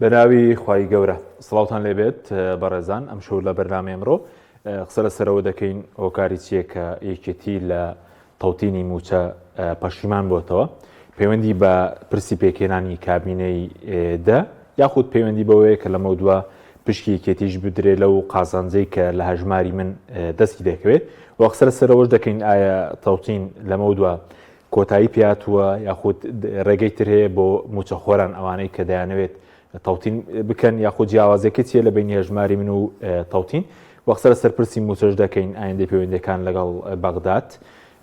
بەناوی خوای گەورە سڵاوتان لێبێت بەڕێزان ئەم شەو لە بەرنامە ئەمڕۆ قسە لەسەرەوە دەکەین هۆکاری چیەکە یەکێتی لە تەوتینی موچە پەشیمان بۆتەوە پەیوەندی بە پرسی پێکێنانی کابینەی دە یاخود پەیوەندی بەوەیە کە لەمە دووە پشکی یەکێتیش بدرێت لەو قازانجەی کە لە هەژماری من دەستی دەکەوێت و قسە لەسەرەوەش دەکەین ئایا تەوتین لەمە دووە کۆتایی پێاتووە یاخود ڕێگەی تر هەیە بۆ موچەخۆران ئەوانەی کە دەیانەوێت تەوتین بکەن یاخود جیاوازەکە چیە لە بینی هەژماری من و تەوتین وەقسە لە سەرپرسی موچەش دەکەین ئایندەی پەیوەندیەکان لەگەڵ بەغداد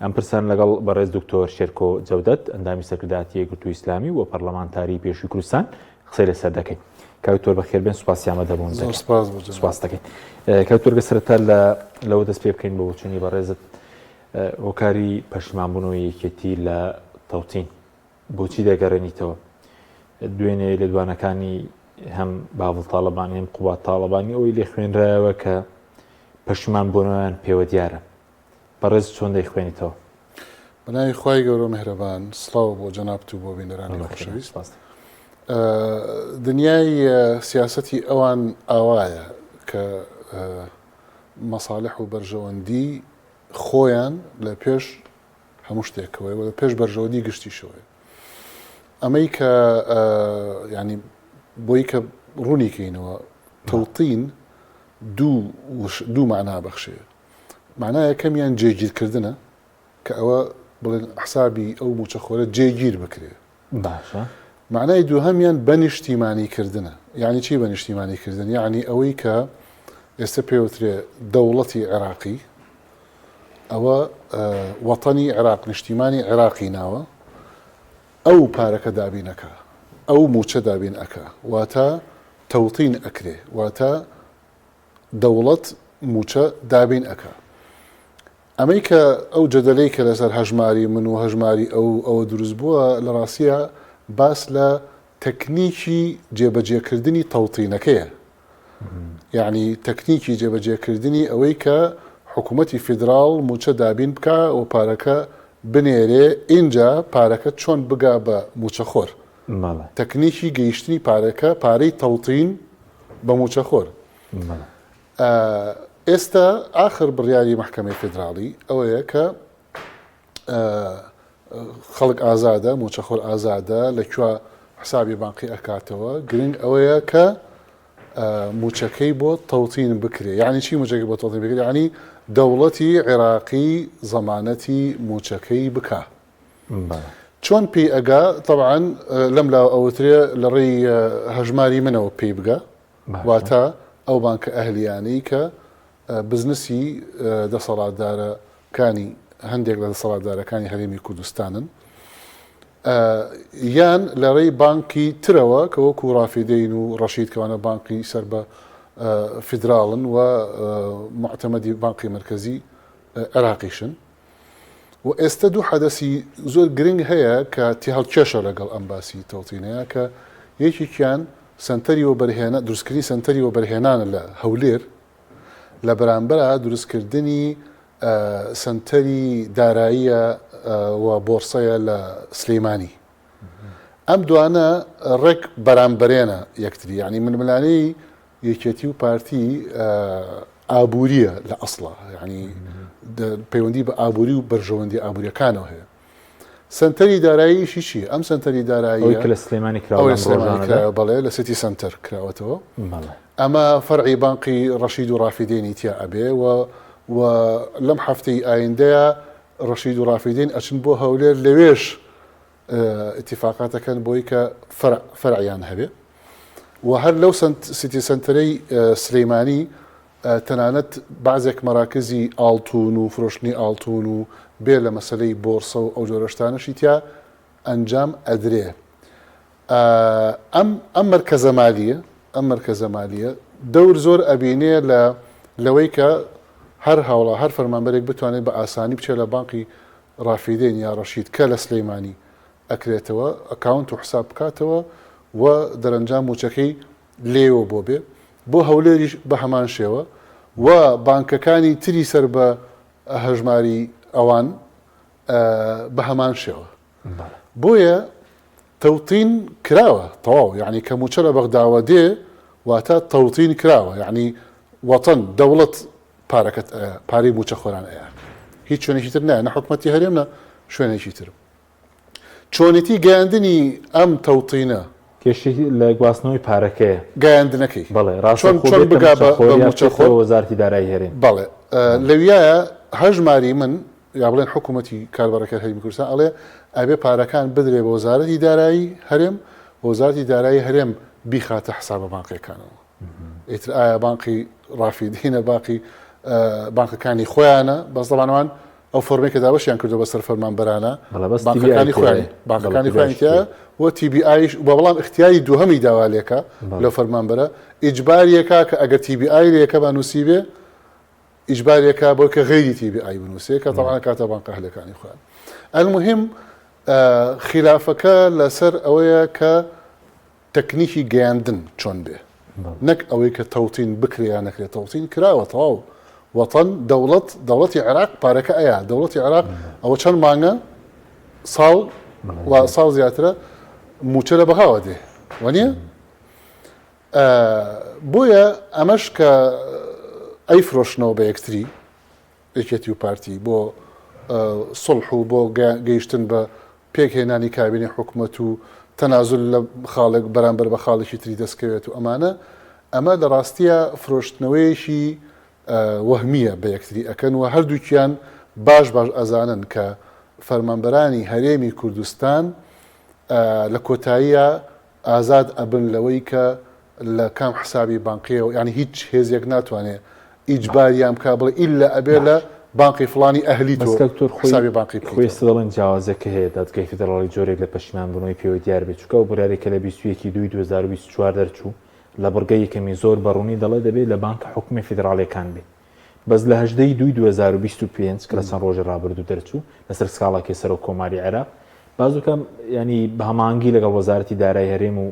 ئەم پرسان لەگەڵ بەڕێز دکتۆر شێرکۆ جەودەت ئەندامی سەرکردایەتی یەکگرتووی ئیسلامی و پەرلەمانتاری پێشووی کوردستان قسەی لەسەر دەکەین. کاوتۆر بەخێربێن سوپاسی ئامادە بوون سوپاس دەکەین. کاوتۆر سەرەتا لەوە دەست پێ بکەین بۆ بچوونی بەڕێزت هۆکاری پەشیمانبوونەوەی یەکێتی لە تەوتین بۆچی دەگەڕێنیتەوە دوێنێ لە دوانەکانی هەم باڵ تاالبانی هەم قوبات تاالبانی ئەوەی لێ خوێنراوە کە پەشیمان بۆنەوەیان پێوە دیارە بەڕێز چۆن دەیخوێنیتەوە؟ بەناوی خوای گەورە مهرەبان سڵاو بۆ جەنابت و بۆ بینەرانی خۆشەویست. دنیای سیاسەتی ئەوان ئاوایە کە مەساڵح و بەرژەوەندی خۆیان لە پێش هەموو شتێکەوەی و لە پێش بەرژەوەندی گشتیشەوەی ئەمەی کە ینی بۆی کە ڕوونیکەینەوە تەوتین دوو معنا بەخشێ معنای یەکەمیان جێگیرکردنە کە ئەوە بڵێن حسابی ئەو موچەخۆرە جێگیر بکرێ باشە. معنای دووهەمیان بەنیشتیمانیکردنە یعنی چی بەنیشتیمانیکردن یعنی ئەوەی کە ئێستا پێوترێ دەوڵەتی عێراقی ئەوە وەتەنی عێراق نیشتیمانی عێراقی ناوە ئەو پارەکە دابینەکە ئەو موچە دابین ئەکە واتە تەوتین ئەکرێ واتە دەوڵەت موچە دابین ئەکە ئەمەی کە ئەو جەدەلەی کە لەسەر هەژماری من و هەژماری ئەوە دروست بووە لە ڕاستیە باس لە تەکنیکی جێبەجێکردنی تەوتینەکەیە یعنی تەکنیکی جێبەجێکردنی ئەوەی کە حکوومەتی فیدراڵ موچە دابین بکە و پارەکە بنێرێ اینجا پارەکە چۆن بگا بە موچەخۆر تەکنیکی گەیشتنی پارەکە پارەی تەوتین بە موچەخۆر. ئێستا ئاخر بڕیاری محکەمەی فیدراڵی ئەوەیە کە خەڵک ئازادە موچەخۆر ئازادە لەکوێ حسابی بانقی ئەکاتەوە گرنگ ئەوەیە کە موچەکەی بۆ تەوتین بکرێ یعنی چی موچەکەی بۆ تەوتین بکرێ ینی دەوڵەتی عێراقی زەمانەتی موچەکەی بکە چۆن پێی ئەگا طبعاً لەم لا ئەوترێ لە ڕێی هەژماری منەوە پێی بگە واتە ئەو بانکە ئەهلیانەی کە بزنسی دەسەڵاتدارەکانی هەندێک لە دەسەڵاتدارەکانی هەرێمی کوردستانن یان لە ڕێی بانکی ترەوە کە وەکو ڕافیدەین و ڕەشید کەوانە بانکی سەر بە فیدراڵن و معتەمەدی بانکی مرکزی عێراقیشن و ئێستا دوو حەدەسی زۆر گرنگ هەیە کە تێهەڵکێشە لەگەڵ ئەم باسی تەوتینەیە کە یەکێکیان سنتەری و بەرهێنا دروستکردنی سنتەری و بەرهێنانە لە هەولێر لە بەرامبەرە دروستکردنی سنتەری داراییە و بۆرسەیە لە سلەیمانی ئەم دوانە ڕێک بەرامبەرێنە یەکتری ینی ململانەی یەکێتی و پارتی ئابووریە لە ئەسڵە ینی پەیوەندی بە ئابووری و بەرژەوەندی ئابووریەکانەوە هەیە سنتەری داراییشی چی ئەم سنتەری دارایی لە سلەیمانی بەڵێ لە سیتی سنتەر کراوەتەوە ئەمە فەرعی بانقی ڕەشید و ڕافیدێنی تیا ئەبێ و لەم هەفتەی ئایندەیە ڕەشید و ڕافیدین ئەچن بۆ هەولێر لەوێش ئیتیفاقاتەکەن بۆی کە فەرعیان هەبێ و هەر لەو سیتی سنتەرەی سلەیمانی تەنانەت بەعزێک مەراکزی ئاڵتون و فرۆشتنی ئاڵتون و بێ لە مەسەلەی بۆرسە و ئەو جۆرەشتانەشی تیا ئەنجام ئەدرێ ئەم مەرکەزە مالیە دەور زۆر ئەبینێ لەوەی کە هەر هاوڵا هەر فەرمانبەرێک بتوانێت بە ئاسانی بچێت لە بانقی ڕافیدێن یا ڕەشید کە لە سلەیمانی ئەکرێتەوە ئەکاونت و حساب بکاتەوە و دەرەنجام موچەکەی لێوە بۆ بێ بۆ هەولێریش بە هەمان شێوە و بانکەکانی تری سەر بە هەژماری ئەوان بە هەمان شێوە بۆیە توطين كراوة طواو يعني كموشلة بغداوة دي واتا توطين كراوة يعني وطن دولة باركت باري موشة خوران هیچ شوێنێکی تر نایە نە حکومەتی هەرێمە شوێنێکی تر چۆنیتی گەیاندنی ئەم تەوتینە کێشی لە گواستنەوەی پارەکەیە گەیاندنەکەی بەڵێ ڕاستە چۆن بگا بە موچەخۆر وەزارەتی دارایی هەرێم بەڵێ لەویایە هەژماری من یا بڵێن حکوومەتی کاربارەکە هەرێمی کوردستان ئەڵێ ئەبێ پارەکان بدرێ بە وەزارەتی دارایی هەرێم وەزارەتی دارایی هەرێم بیخاتە حسابە بانقیەکانەوە ئیتر ئایا بانقی ڕافیدینە باقی بانکەکانی خۆیانە بەس دەڵانوان ئەو فۆرمێک کە دابەشیان کردو بەسەر فەرمانبەرانە بانکەکانی خۆیان بانکەکانی خۆیانتیا و TBIش بە بەڵام اختیاری دووهەمی داوالێکە لەو فەرمانبەرە ئیجباریەکە کە ئەگەر TBI لێکە بانووسی بێ ئیجباریەکە بۆ کە غەیری TBI بنووسێ کە تەواان کاتە بانکە هەلەکانی خۆیان المهم خلافەکە لەسەر ئەوەیە کە تەکنیکی گەیاندن چۆن بێ نەک ئەوەی کە تەوتین بکریان نەکرێت تەوتین کراوە تەواو وەتەن دەوڵەتی عێراق پارەکە ئەیە دەوڵەتی عێراق ئەوە چەند مانگە ساڵ زیاترە موچە لە بەهاوە دێ وانە بۆیە ئەمەش کە ئەی فرۆشنەوە بە یەکتری یەکێتی و پارتی بۆ سڵح و بۆ گەیشتن بە پێکهێنانی کابینی حکوومەت و تەنازل لە خاڵێک بەرامبەر بە خاڵێکی تری دەستکەوێت و ئەمانە ئەمە لە ڕاستیە فرۆشتنەوەیەکی وەهمیە بە یەکتری ئەکەن و هەردووکیان باش ئەزانن کە فەرمانبەرانی هەرێمی کوردستان لە کۆتاییە ئازاد ئەبن لەوەی کە لە کام حسابی بانقیەوە ینی هیچ هێزێک ناتوانێت ئیجباریان کا بڵێ ئیلا ئەبێ لە بانقی فڵانی ئەهلی تۆ حسابی بانقی خۆی دەڵێن جیاوازەکە هەیە دادگای فیدراڵی جۆرێک لە پەشیمان بوونەوەی پێوەی دیار بێت چووکە و بڕارێکە لە 21/2024 دەرچوو لە بڕگە یەکەمی زۆر بەڕوونی دەڵێ دەبێت لە بانکە حکومی فیدراڵیەکان بێت بەس لە 18/2025 کە لە چەند ڕۆژە ڕابردوو دەرچوو لەسەر سکاڵاکی سەر و کۆماری عێراق بازوکەم ینی بە هەمانگی لەگەڵ وەزارەتی دارایی هەرێم و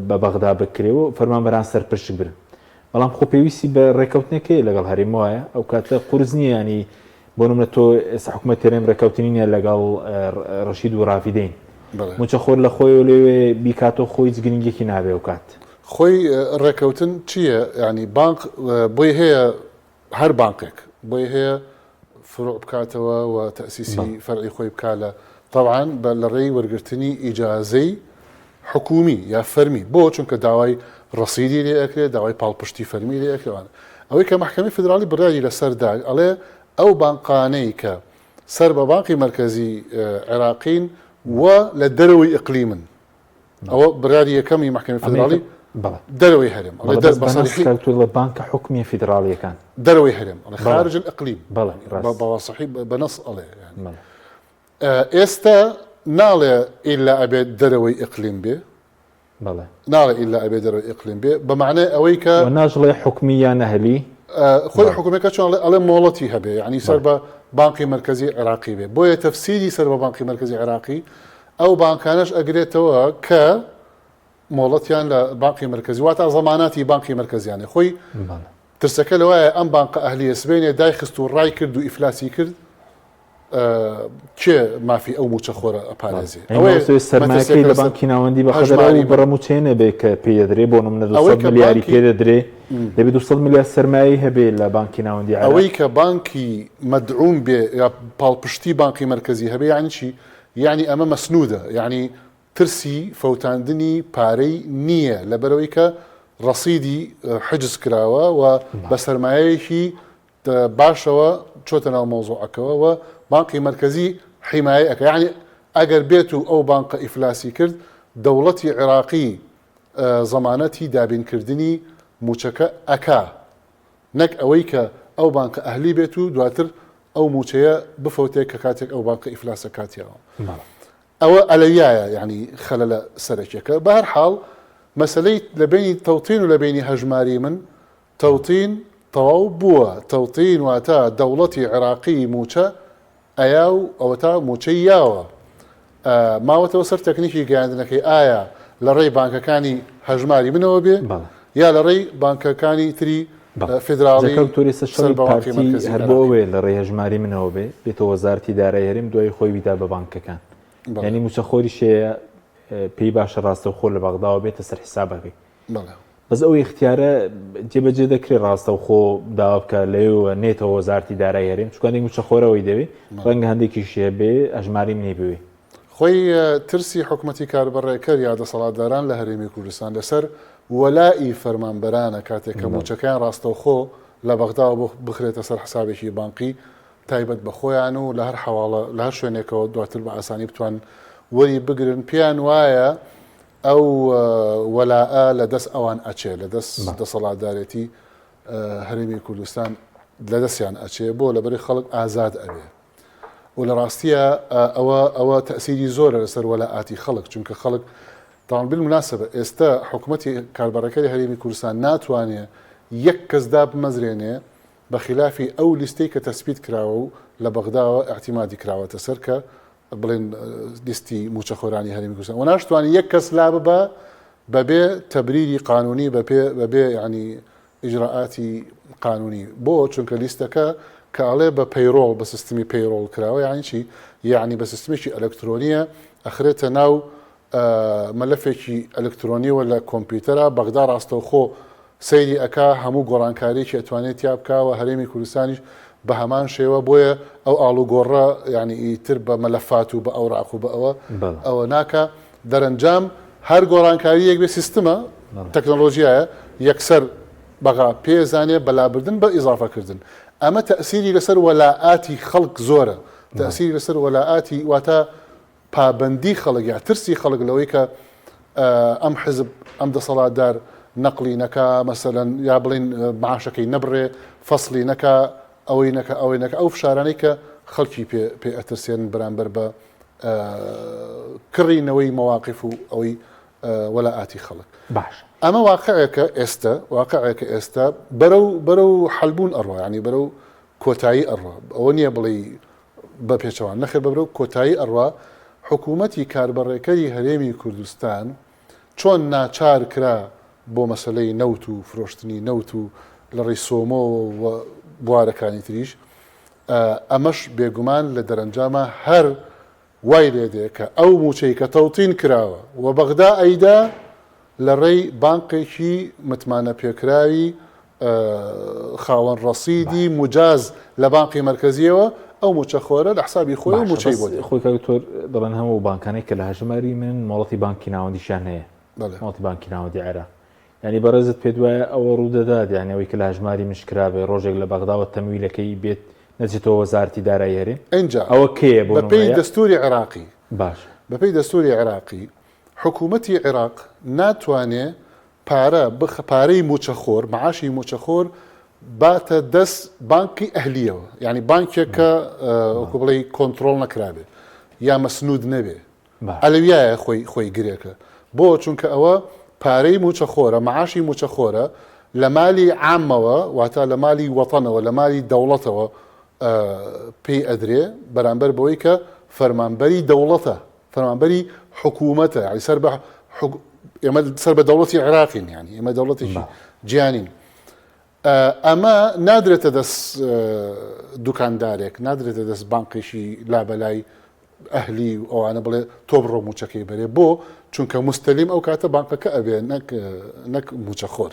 بە بەغدا بکرێەوە فەرمانبەران سەرپشک برن بەڵام خۆ پێویستی بە ڕێکەوتنەکەی لەگەڵ هەرێم وایە ئەو کاتە قورس نییە ینی بۆ نمونە تۆ ئێستا حکومەت هەرێم ڕێکەوتنی نیە لەگەڵ ڕەشید و ڕافیدەین موچە خۆر لە خۆی لێوێ بیکاتۆ خۆی جگرنگێکی نابێ و کات خۆی ڕێکەوتن چییە ینی بانک بۆی هەیە هەر بانکێک بۆی هەیە فڕۆ بکاتەوە و تەسیسی فەرعی خۆی بکات لە طبعاً لە ڕێی وەرگرتنی ئیجازەی حکومی یا فەرمی بۆ چونکە داوای ڕسیدی لێ ئەکرێت داوای پاڵپشتی فەرمی لێ ئەکرێوانە ئەوەی کە محکەمی فدرالی بڕیاری لەسەردا ئەڵێ ئەو بانقانەی کە سەر بە بانقی مرکزی عێراقین و لە دەرەوەی ئیقلیمن ئەوە بڕیاری یەکەمی محکەمی فدرالی دەرەوەی هەرێم لە بانکە حکومی فیدراڵیەکان دەرەوەی هەرێم خارج الإقليم بەواسەحی بەنەس ئەڵێ ئێستا ناڵێ ئیلا ئەبێت دەرەوەی ئیقلیم بێ ناڵێ ئیلا ئەبێت دەرەوەی ئیقلیم بێ بەمعنە ئەوەی کە ناژڵێ حکومی یان نەهەلی خۆی حکومەکە چۆن ئەڵێ مۆڵەتی هەبێ ینی سەر بە بانقی مرکزی عێراقی بێ بۆیە تەفسیری سەر بە بانقی مرکزی عێراقی ئەو بانکانەش ئەگرێتەوە کە مۆڵەتیان لە بانقی مرکزی واتە زەماناتی بانقی مرکزیانە خۆی ترسەکە لەوایە ئەم بانکە ئەهلیە سبەینێ دایخست و ڕای کرد و ئیفلاسی کرد کێ مافی ئەو موچە خۆرە ئەپارێزێ سەرمایەکەی لە بانکی ناوەندی بەخەدەراوی بەڕەموچێنە بێ کە پێدرێ بۆ نمونە 200 ملیاری پێدەدرێ دەبێت 200 ملیار سەرمایی هەبێ لە بانکی ناوەندی ئەوەی کە بانکی مەدعوم بێ یا پاڵپشتی بانکی مرکزی هەبێ یعنی چی یعنی ئەمە مەسنودە یعنی ترسی فەوتاندنی پارەی نییە لەبەرەوەی کە ڕەسیدی حجز کراوە و بە سەرمایەیەکی باشەوە چۆتە ناو مۆزوعەکەوە و بانقی مرکزی حیمایە ئەەکە یعنی ئەگەر بێت و ئەو بانکە ئیفلاسی کرد دەوڵەتی عێراقی زەمانەتی دابینکردنی موچەکە ئەکا نەک ئەوەی کە ئەو بانکە ئەهلی بێت و دواتر ئەو موچەیە بفەوتێک کە کاتێک ئەو بانکە ئیفلاسە کاتیەوە ئەوە ئەلەویایە یعنی خەلە لە سەرەکیەکە بە هەر حاڵ مەسلەی لە بینی تەوتین و لە بینی هەژماری من تەوتین تەواو بووە تەوتین واتە دەوڵەتی عێراقی موچە ئەیا و ئەوە تا موچەی یاوە ماوەتەوە سەر تەکنیکی گەیاندنەکەی ئایا لە ڕێی بانکەکانی هەژماری منەوە بێ یا لە ڕێی بانکەکانی تری فدراڵی هەر بۆەوەی لە ڕێی هەژماری منەوە بێ بێتەوە وەزارەتی دارایی هەرێم دوای خۆی ویدا بە بانکەکان ینی موچەخۆری شەیە پێی باشە ڕاستەوخۆ لە بەغداوە بێتە سەر حسابەکەی بەڵێ بەس ئەو اختیارە جێبەجێ دەکرێت ڕاستەوخۆ داوا بکە لەوێوە نێتەوە وەزارەتی دارایی هەرێم چکانێک موچەخۆرەوەی دەوێت ڕەنگە هەندێکیشیە بێ ئەژماری منێ بوێ خۆی ترسی حکوومەتی کاربڕێکەر یا دەسەڵاتداران لە هەرێمی کوردستان لەسەر وەلای فەرمانبەرانە کاتێک کە موچەکان ڕاستەوخۆ لە بەغداوە بخرێتە سەر حسابێکی بانقی تایبەت بە خۆیان و لە هەر حواڵە لە هەر شوێنێکەوە دواتر بە ئاسانی بتوان وەری بگرن پیان وایە ئەو وەلاءە لە دەست ئەوان ئەچێ لە دەست دەسەڵاتدارێتی هەرێمی کوردستان لە دەستیان ئەچێ بۆ لەبەری خەڵک ئازاد ئەبێ و لە ڕاستیە ئەوە تەسیری زۆرە لەسەر وەلاءاتی خەڵک چونکە خەڵک تاوان بالمناسبە ئێستا حکوومەتی کاربڕەکەی هەرێمی کوردستان ناتوانێت یەک کەسدا بمەزرێنێ بە خلافی ئەو لیستەی کە تەسبیت کراوە و لە بەغداوە احتیمادی کراوەتە سەر کە بڵێن لیستی موچەخۆرانی هەرێمی کوردستان و ناشتوانێت یەک کەس لا ببە بەبێ تەبریری قانونی بەبێ ینی ئیجراءاتی قانونی بۆ چونکە لیستەکە کاڵێ بە پەیڕۆڵ بە سیستمی پەیڕۆڵ کراوە یعنی چی یعنی بە سیستمێکی ئەلکترۆنیە ئەخرێتە ناو مەلەفێکی ئەلکترۆنیەوە لە کۆمپیوتەرە بەغدا ڕاستەوخۆ سەیری ئەکا هەموو گۆڕانکاریی ئەتوانێت یا بکاوە هەرێمی کوردستانیش بە هەمان شێوە بۆیە ئەو ئاڵوگۆڕە ینی ئیتر بە مەلەفات و بە ئەوراق و بە ئەوە ناکە دەرەنجام هەر گۆڕانکاریەک بێ سیستمە تەکنۆلۆژیایە یەکسەر بەغا پێزانێ بەلابردن بە ئیزافەکردن ئەمە تەسیری لەسەر وەلاءاتی خەڵک زۆرە تەسیری لەسەر وەلاءاتی واتە پابەندی خەڵک یا ترسی خەڵک لەوەی کە ئەم حزب ئەم دەسەڵاتدار نەقلی نەکا مەسەلەن یا بڵین معاشەکەی نەبڕێ فەسلی نەکا ئەوەی نەکە ئەو فشارانەی کە خەڵکی پێ ئەترسێن بەرامبەر بە کڕینەوەی مەواقف و ئەوەی وەلاءاتی خەڵک باش ئەمە واقعەکە ئێستا بەرەو حەلبوون ئەڕوا ینی بەرەو کۆتایی ئەڕوا ئەوە نییە بڵێ بە پێچەوان نەخێر بەرەو کۆتایی ئەڕوا حکوومەتی کاربڕێکەری هەرێمی کوردستان چۆن ناچار کرا بۆ مەسلەی نەوت و فرۆشتنی نەوت و لە ڕێی سۆمۆ و بوارەکانی تریش ئەمەش بێگومان لە دەرەنجامە هەر وای لێدێ کە ئەو موچەی کە تەوتین کراوە و بەغدا ئەیدا لە ڕێی بانقێکی متمانە پێکراوی خاوەن ڕەسیدی مجاز لە بانقی مرکزیەوە ئەو موچەخۆرە لە حسابی خۆی و موچەی بۆ خۆی کاکتۆر دەڵێن هەموو بانکانێک کە لە هەژماری من مۆڵەتی بانکی ناوەندیشان هەیە مۆڵەتی بانکی ناوەندی عێراق ینی بەڕێزت پێ دوایە ئەوە ڕوودەدات یانی ئەوەی کە لە هەژماری مشکرابێ ڕۆژێک لە بەغداوە تەمویلەکەی بێت نەچێتەوە وەزارەتی دارایی هەرێم ئەنجا ئەوە کێیە بۆ بەپێی دەستوری عێراقی باش بەپێی دەستوری عێراقی حکوومەتی عێراق ناتوانێت پارەی موچەخۆر معاشی موچەخۆر باتە دەست بانکی ئەهلیەوە یعنی بانکێک کە وەکو بڵێ کۆنتترۆل نەکرابێ یا مەسنود نەبێ ئەلویایە خۆی گرێکە بۆ چونکە ئەوە پارەی موچەخۆرە معاشی موچەخۆرە لە مالی عامەوە واتە لە مالی وەتەنەوە لە مالی دەوڵەتەوە پێی ئەدرێ بەرامبەر بەوەی کە فەرمانبەری دەوڵەتە فەرمانبەری حکوومەتە یعنی ئێمە سەر بە دەوڵەتی عێراقین یعنی ئێمە دەوڵەتێکی جیانین ئەمە نادرێتە دەست دوکاندارێک نادرێتە دەست بانقیشی لابەلای ئەهلی و ئەوانە بڵێ تۆ بڕۆ موچەکەی بەرێ بۆ چونکە مستەلیم ئەو کاتە بانقەکە ئەبێ نەک موچەخۆر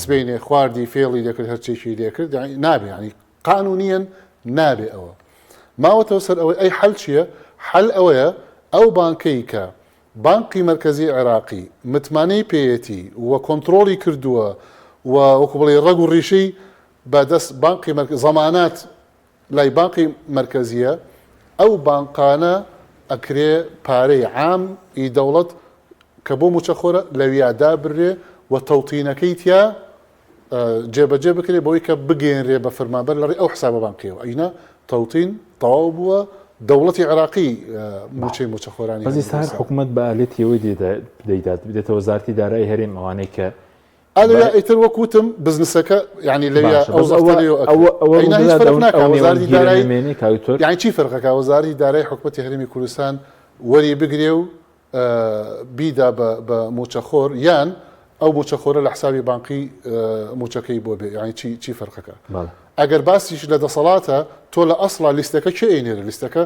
سبینێ خواردی فێڵی لێکرد هەرچێکی لێکرد نابێ ینی قانونیەن نابێ ئەوە ماوەتەوە سەر ئەوەی ئەی حەل چییە حەل ئەوەیە ئەو بانکەی کە بانقی مرکزی عێراقی متمانەی پێیەتی وە کۆنتترۆلی کردووە و وەکو بڵێ ڕەگ و ڕیشەی بەدەست بانقی زەمانات لای بانقی مرکزیە ئەو بانقانە ئەکرێ پارەی عام ئی دەوڵەت کە بۆ موچەخۆرە لەویادا بڕێ و تەوتینەکەی تیا جێبەجێ بکرێ بۆی کە بگەێنرێ بە فەرمانبەر لەڕێ ئەو حسابە بانقیەوە ئەینە تەوتین تەواو بووە دەوڵەتی عێراقی موچەی موچەخۆرانی بەزی سار حکوومەت بە ئالێتی ئەوەی دەیدات بدێتە وەزارەتی دارایی هەرێم ئەوانەی کە ئەلیا ئیتر وەکوتم بزنسەکە یعنی لەویا یعنی چی فەرقەکە وەزارەتی دارایی حکوومەتی هەرێمی کوردستان وەری بگرێ و بیدا بە موچەخۆر یان ئەو موچەخۆرە لە حسابی بانقی موچەکەی بۆ بێ یعنی چی فەرقەکە ئەگەر باسیش لە دەسەڵاتە تۆ لە ئەسڵا لیستەکە چه ئەینێرە لیستەکە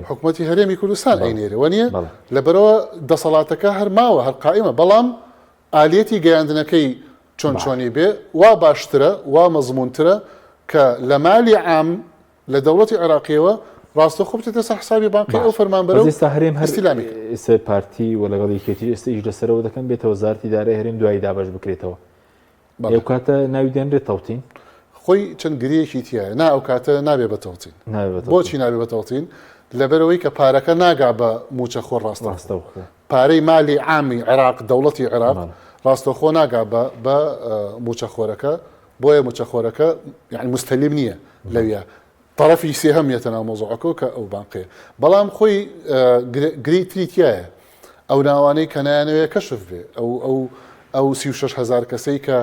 حکوومەتی هەرێمی کوردستان ئەینێرە وەنیە لەبەرەوە دەسەڵاتەکە هەر ماوە هەر قائمە بەڵام ئالێتی گەیاندنەکەی چۆنی بێ وا باشترە وا مەزمونترە کە لە مالی عام لە دەوڵەتی عێراقیەوە ڕاستە خوبتێتە سەر حسابی بانقی ئەو فەرمانبەرە و ئێستا هەرێم ئێستا پارتی و لەگەڵ یەکێتی ئێستا ئیش لەسەرەوە دەکەن بێتەوە وەزارەتی دارایی هەرێم دوای دابەش بکرێتەوە ئەو کاتە ناوی دێنرێت تەوتین خۆی چەند گرەیەکی تایە نا ئەو کاتە نابێ بە تەوتین بۆچی نابێ بە تەوتین لەبەرەوەی کە پارەکە ناگا بە موچە خۆ ڕاستە پارەی مالی عامی عێراق دەوڵەتی عێراق ڕاستەخۆ ناگا بە موچەخۆرەکە بۆیە موچەخۆرەکە یعنی مستەلیم نییە لەویە طرفی سێهەمیەتە ناو مۆزوعەکە کە ئەو بانقەیە بەڵام خۆی گرەی تریتیایە ئەو ناوانەی کە نایانەوێت کەشف بێ ئەو 36,000 کەسەی کە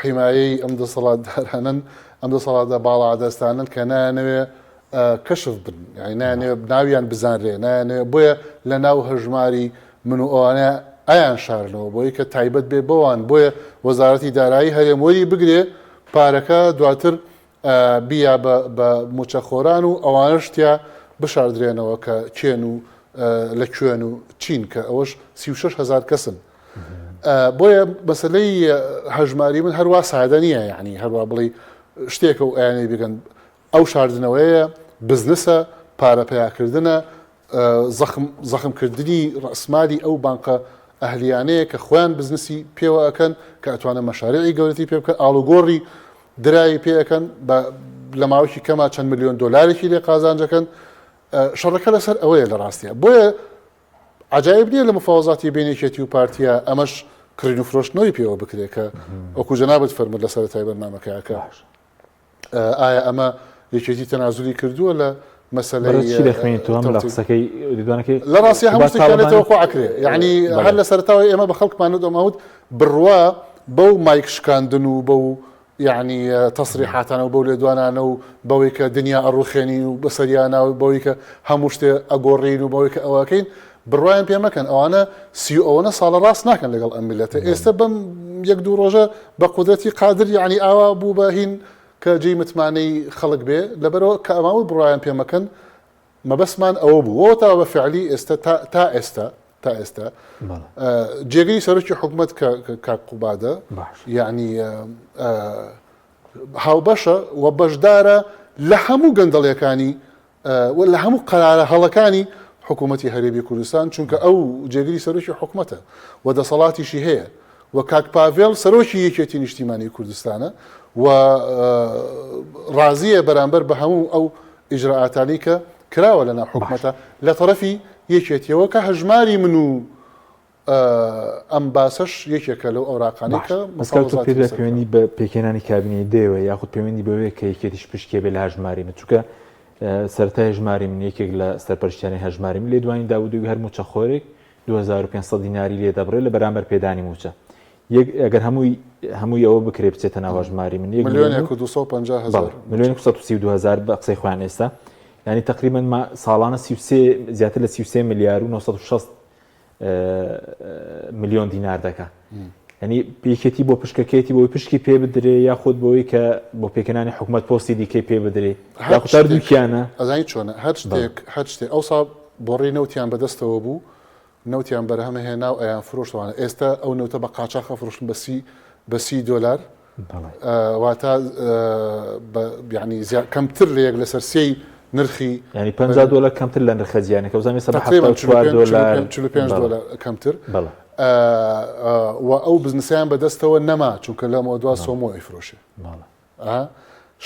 حیمایەی ئەم دەسەڵاتدارانن ئەم دەسەڵاتە باڵا دەستانن کە نایانەوێت کەشف بن یعنی نایانەوێت ناویان بزانرێ نایانەوێت بۆیە لە ناو هەژماری من و ئەوانە ئایان شارنەوە بۆی کە تایبەت بێ بۆوان بۆیە وەزارەتی دارایی هەرێم وەری بگرێ پارەکە دواتر بیا بە موچەخۆران و ئەوانشتیا بشاردرێنەوە کە چێن و لە کوێن و چین کە ئەوەش 36,000 کەسن بۆیە مەسلەی هەژماری من هەروە سادە نییە یعنی هەروە بڵێ شتێکە و ئایانەی بگەن ئەو شاردنەوەیە بزنسە پارەپیاکردنە زەخمکردنی ڕەسمالی ئەو بانقە ئەهلیانەیە کە خۆیان بزنسی پێوە ئەەکەن کە ئەتوانە مەشارێعی گەورەتی پێ بکەن ئاڵوگۆڕی درایی پێەکەن لە ماوەی کەما چەند ملیۆن دۆلارێکی لێ قازانجەکەن شەڕەکە لەسەر ئەوەیە لە ڕاستیە بۆیە عجایب نییە لە مفاوەزاتی بینێکێتی و پارتیە ئەمەش کڕین و فرۆشتنەوەی پێوە بکرێت کە ئەوکو جەنابەت فەرموود لە سەرەتای بەرنامەکەیەکە ئایا ئەمە یەکێتی تەنازولی کردووە لە مەسەلەی دەخوێنیتەوە لە قسەکەی دیدوانەکەی لە ڕاستی هەموو شتێکێتەوە خۆ ئەکرێ یعنی هەر لە سەرتاوی ئێمە بە خەڵکمان دەماوت بڕوا بەو مایک شکاندن و بەو یعنی تەسریحاتانە و بەو لێدوانانە و بەوەی کە دنیا ئەڕوخێنی و بەسەریانە و بەوەی کە هەموو شتێ ئەگۆڕین و بەوەی کە ئەوەکەین بڕواان پێ مەکەن ئەوانە ئەوەنە ساڵە ڕاست ناکەن لەگەڵ ئەم میلەتە ئێستا بەم یەک دوو ڕۆژە بە قودرەتی قادر یعنی ئاوا بوو بە هین کە جێی متمانەی خەڵک بێ لەبەرەوە کە ئەماوە بڕایان پێ مەکەن مەبەسمان ئەوە بوو وەوە تا بە فعلی ئێستا تا ئێستا جێگەی سەرۆکی حکوومەت کاک قوبادە یعنی هاوبەشە و بەشدارە لە هەموو گەندەڵیەکانی لە هەموو قەرارە هەڵەکانی حکوومەتی هەرێمی کوردستان چونکە ئەو جێگەی سەرۆکی حکوومەتە و دەسەڵاتیشی هەیە و کاک پاڤێڵ سەرۆکی یەکێتی نیشتیمانی کوردستانە و ڕازیە بەرامبەر بە هەموو ئەو ئیجراعاتانی کە کراوە لەناو حکوومەتە لە تەرەفی یەکێتیەوە کە هەژماری من و ئەم باسەش یەکێکە لەو ئەوراقانی کە پێدا پەیوەندی بە پێکێنانی کابینەی دێوە یاخود پەیوەندی بەوەیە کە یەکێتیش پشتکێ بێ لە هەژماری من چونکە سەرەتای هەژماری من یەکێک لە سەرپەرشتیانی هەژماری من لێ دوانی داودوی هەر موچەخۆرێک 2500 دیناری لێ دەبڕێ لە بەرامبەر پێدانی موچە ئەگەر هەمووی ئەوە بکرێ بچێتە ناو هەژماری من 1,250,000 بە قسەی خوان ئێستا ینی تقریبا ساڵانە زیاتر لە 33 ملیار و 960 ملیۆن دینار دەکات ینی پێکێتی بۆ پشکەکەیەتی بۆی پشکی پێ بدرێ یاخود بۆی کە بۆ پێکەنانی حکوومەت پۆستی دیکەی پێ بدرێ یاخوتار دووکیانە ئەزانی چۆنە هەر شتێک ئەوسا بۆڕێ نەوتیان بەدەستەوە بوو نەوتیان بەرهەمە هێنا و ئەیان فرۆشتوانە ئێستا ئەو نەوتە بە قاچاخە فرۆشتن بە $30 واتە ینی کەمتر لە یەک لەسەر سێی نرخی ینی $50 کەمتر لە نرخە جیانەکە وزانێ $4 کەمتر و ئەو بزنسیان بەدەستەوە نەما چونکە لەمەوە دوا سۆمۆ ئەیفرۆشێ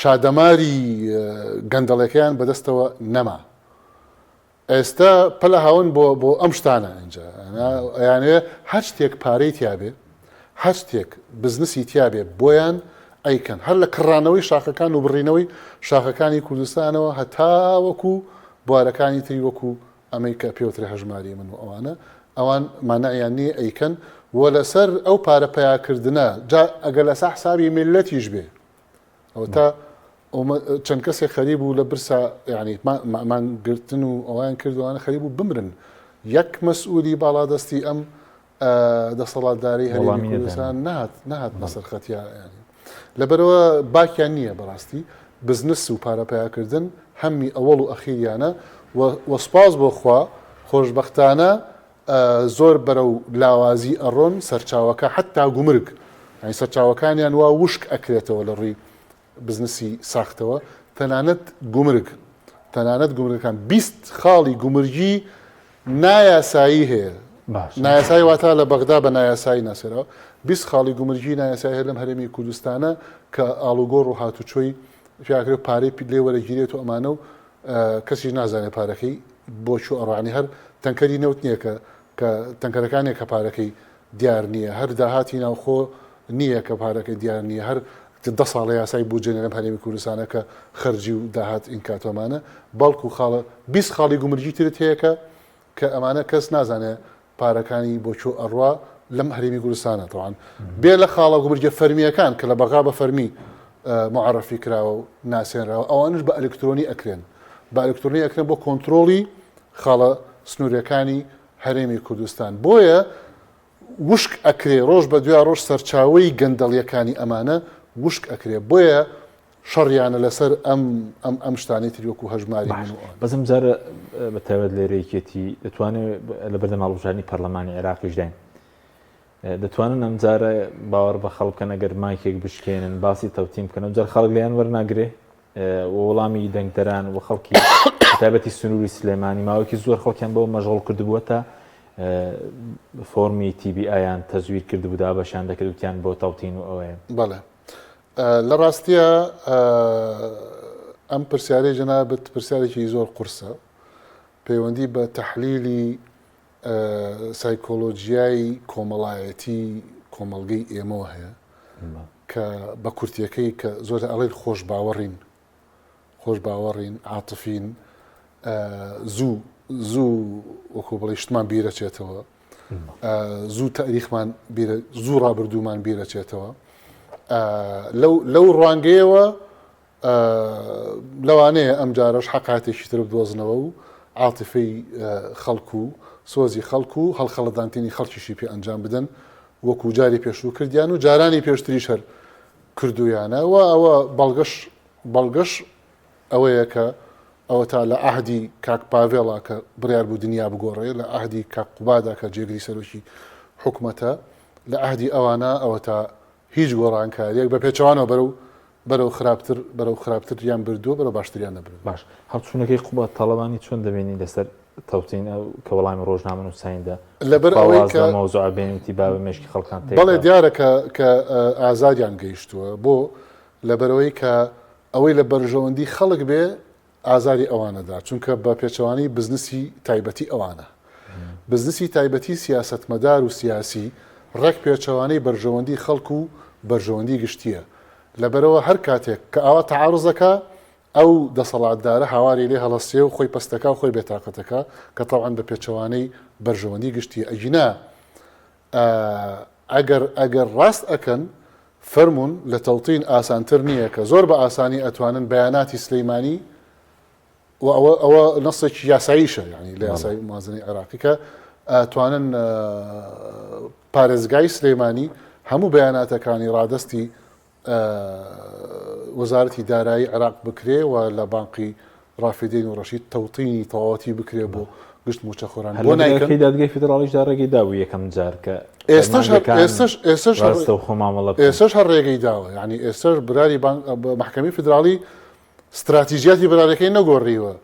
شادەماری گەندەڵەکەیان بەدەستەوە نەما ئێستا پەلە هاون بۆ ئەم شتانە ئەنجا یانێ هەر شتێک پارەی تیابێ هەر شتێک بزنسی تیابێ بۆیان ئەیکەن هەر لە کڕانەوەی شاخەکان و بڕینەوەی شاخەکانی کوردستانەوە هەتاوەکو بوارەکانی تری وەکو ئەمەی کە پێوترە هەژماری من و ئەوان مانایان نییە ئەیکەن وە لەسەر ئەو پارە پەیاکردنە جا ئەگەر لەسا حسابی میلەتیش بێ ئەوە تا چەند کەسێک خەریب بوو لە برسا یعنی ماگرتن و ئەویان کردوانە خەریب بوو بمرن یەک مەسئولی باڵادەستی ئەم دەسەڵاتداری هەرێمی کوردستان نهات بەسەر خەتیا ینی لەبەرەوە باکیان نییە بەڕاستی بزنس و پارەپیاکردن هەممی ئەوەڵ و ئەخیریانە وەسپاس بۆ خوا خۆشببختانە زۆر بەرەو لاوازی ئەڕۆن سەرچاوەکە حتا گومرگ ئەی سەرچاوەکانیان وا وشک ئەکرێتەوە لە ڕووی بزنسی ساختەوە تەنانەت گومرگەکان 20 خاڵی گومرگی نایاسایی هەیە نایاسایی واتە لە بەغدا بە نایاسایی ناسێرەوە 20 خاڵی گومرگی نایاسایی هەیە لەم هەرێمی کوردستانە کە ئاڵوگۆڕ و هاتوچۆی پیاکرێت پارەی لێ وەرەگیرێت و ئەمانە و کەسی نازانێت پارەکەی بۆ چوو ئەڕوانی هەر تەنکەری نەوت نییە کە تەنکەرەکانێک کە پارەکەی دیار نییە هەر داهاتی ناوخۆ نییە کە پارەکەی دیار نییە هەر 10 ساڵە یاسای بودجێ لەم هەرێمی کوردستانە کە خەرجی و داهات ئینکاتۆمانە بەڵکو خاڵە 20 خاڵی گومرگی ترت هەیە کە ئەمانە کەس نازانێت پارەکانی بۆ چوو ئەڕوا لەم هەرێمی کوردستانە تەوان بێ لە خاڵە گومرگە فەرمیەکان کە لە بەغا بە فەرمی معرفی کراوە و ناسێنراوە ئەوانش بە ئەلکترۆنی ئەکرێن بە ئەلکترۆنی ئەکرێن بۆ کۆنتترۆلی خاڵە سنوورەکانی هەرێمی کوردستان بۆیە وشک ئەکرێ ڕۆژ بە دوای ڕۆژ سەرچاوی گەندەڵیەکانی ئەمانە وشک ئەکرێ بۆیە شەڕیانە لەسەر ئەم شتانی تریوەکو هەژماری بەزم جارە بەتەوەت لێرەیەکێتی دەتوانێت لە بەردەم هەڵبژاردننی پەرلەمانی عێراقیش داین دەتوانن ئەم جارە باوەڕ بە خەڵکە ئەگەر مایکێک بشکێنن باسی تەوتیم بکەن ئەم جار خەڵک لیان وەرناگرێ وەڵامی دەنگدەران و خەڵکی تایبەتی سنووری سلێمانی ماوەکی زۆر خەڵکیان بەوە مەژغوڵ کردبووە تا فۆرمی TBIیان تەزویر کردبوودا بەشان دەکردوتیان بۆ تەوتین و ئەوەیە بەڵێ لە ڕاستیە ئەم پرسیارەی جەنابەت پرسیارێکی زۆر قورسە پەیوەندی بە تەحلیلی سایکۆلۆژیای کۆمەڵایەتی کۆمەڵگەی ئێمەوە هەیە کە بە کورتیەکەی کە زۆر ئەڵێن خۆش باوەڕین عاتفین زوو وەکو بڵێ شتمان بیرەچێتەوە زوو تاریخمان زوو ڕابردوومان بیرەچێتەوە لەو ڕوانگەیەوە لەوانەیە ئەم جارەش حەقاتێکی تر بدۆزنەوە و عاتفەی خەڵکو و سۆزی خەڵکو و هەڵخەڵەدانتێنی خەڵکیشی پێ ئەنجام بدەن وەکو جاری پێشوو کردیان و جارانی پێشتریش هەر کردویانە و ئەوە بەڵگەش ئەوەیە کە ئەوە تا لە ئاهدی کاک پاڤێڵا کە بڕیار بوو دنیا بگۆڕێ لە ئاهدی کاک قوبادا کە جێگری سەرۆکی حکوومەتە لە ئاهدی ئەوانە ئەوە تا هیچ گۆڕانکاریەک بە پێچەوانەوە بەرەو خراپتر یان بردووە بەرەو باشتریان نەبرد باش هەڵچوونەکەی قوبات تاڵەبانی چۆن دەبێنی لەسەر تەوتین کە وەڵامی ڕۆژنامە نووسیندا لەبەر ئەوەی کە مەوزوع بێنیتی با بە مێشکی خەڵکان بەڵێ دیارە کە ئازادیان گەیشتووە بۆ لەبەرەوەی کە ئەوەی لە بەرژەوەندی خەڵک بێ ئازاری ئەوانەدا چونکە بە پێچەوانی بزنسی تایبەتی ئەوانە بزنسی تایبەتی سیاسەتمەدار و سیاسی ڕێک پێچەوانەی بەرژەوەندی خەڵک و بەرژەوەندی گشتیە لەبەرەوە هەر کاتێک کە ئاوا تەعارڕزەکە ئەو دەسەڵاتدارە هاواری لێ هەڵەستێ و خۆی پەستەکە و خۆی بێتاقەتەکە کە تەواان بە پێچەوانەی بەرژەوەندی گشتی ئەجینا ئەگەر ڕاست ئەکەن فەرمونون لە تەوتین ئاسانتر نییە کە زۆر بە ئاسانی ئەتوانن بەیاناتی سلەیمانی و ئەوە نەسێکی یاساییشە ینی لە یاسای موازنەی عێراقی کە ئەتوانن پارێزگای سلەیمانی هەموو بەیاناتەکانی ڕادستی وەزارەتی دارایی عێراق بکرێ و لە بانقی ڕافدین و ڕەشید تەوتینی تەواوەتی بکرێ بۆ گشت موچەخۆران بۆ نایکەی دادگای فیدراڵیش ڕێگەی داوە یەکەم جار کە ئێستش هەر ڕێگەی داوە ینی ئێستش براری محکەمی فیدراڵی استراتیژیاتی برارەکەی نەگۆڕیوە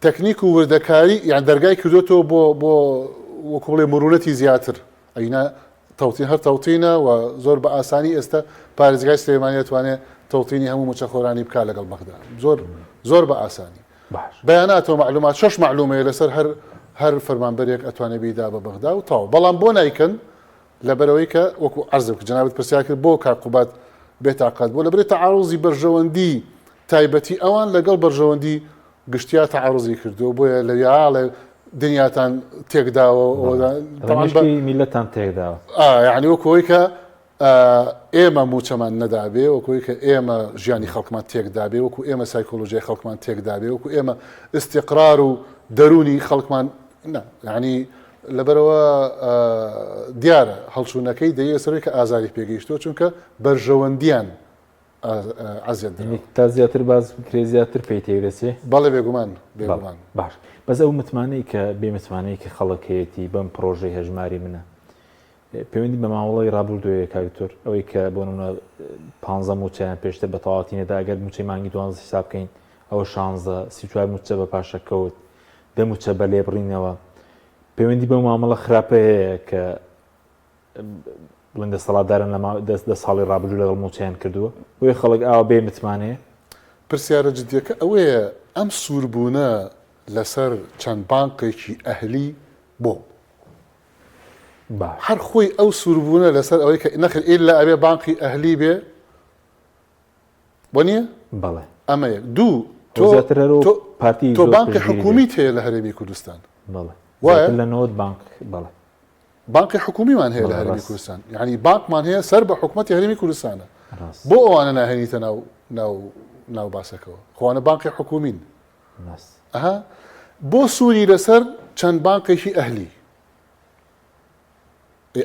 تەکنیک و وردەکاری یان دەرگای کردوێتەوە بۆ وەکو بڵێ مرونەتی زیاتر ئەینا تەوتین هەر تەوتینە و زۆر بە ئاسانی ئێستا پارێزگای سلێمانی دەتوانێت تەوتینی هەموو موچەخۆرانی بکا لەگەڵ بەغدا زۆر بە ئاسانی بەیاناتەوە معلومات شش معلومەیە لەسەر هەر فەرمانبەرێک ئەتوانێت بیدا بە بەغدا و تاو بەڵام بۆ نایکەن لەبەرەوەی کە وەکو عەرزم کرد جەنابەت پرسیار کرد بۆ کاقوبات بێتاقەت بۆ لەبەرەوەی تەعارڕوزی بەرژەوەندی تایبەتی ئەوان لەگەڵ بەرژەوەندی گشتیا تەعارڕوزی کردووە بۆیە لەوێ دنیاتان تێکداوە میلەتان تێکداوە یعنی وەکەوەی کە ئێمە موچەمان نەدابێ وەکوی کە ئێمە ژیانی خەڵکمان تێکدابێ وەکو ئێمە سایکۆلۆژیای خەڵکمان تێکدابێ وەکو ئێمە استیقرار و دەرونی خەڵکمان ینی لەبەرەوە دیارە هەڵچوونەکەی دەیە سەرەوەی کە ئازاری پێگەیشتووە چونکە بەرژەوەندیان عزیەت درەوە. تا زیاتر باز کرێ زیاتر پێی تێورەسێ بەڵێ بێگومان بێگومان. باش بەس ئەو متمانەی کە بێمتمانەی کە خەڵکەتی بەم پرۆژەی هەژماری منە پەیوەندی بە ماوەڵی ڕابردوویە کاکتۆر ئەوەی کە بۆ نمونە 15 موچیان پێشتر بە تەواوەتی نەدا ئەگەر موچەی مانگی 12 حساب بکەین ئەوە 16 34 موچە بە پاشەکەوت دە موچە بە لێبڕینەوە پەیوەندی بە مامەڵە خراپە هەیە کە بڵێن دەسەڵاتدارن لە ساڵی ڕابردوو لەگەڵ موچیان کردووە بۆی خەڵک ئاوا بێ متمانەیە پرسیارە جدیەکە ئەوەیە ئەم سووربوونە لەسەر چەند بانقێکی ئەهلی بۆ هەر خۆی ئەو سووربوونە لەسەر ئەوەی کە نەخر ئیلا ئەبێ بانقی ئەهلی بێ بۆ نییە؟ بەڵێ ئەمەیە دوو تۆ بانقی حکومیت هەیە لە هەرێمی کوردستان وایە لە نۆت بانک بەڵێ بانقی حکومیمان هەیە لە هەرێمی کوردستان یعنی بانکمان هەیە سەر بە حکومەتی هەرێمی کوردستانە بۆ ئەوانە ناهێنیتە ناو باسەکەەوە خۆوانە بانقی حکومین ئەها بۆ سووری لەسەر چەند بانقێکی ئەهلی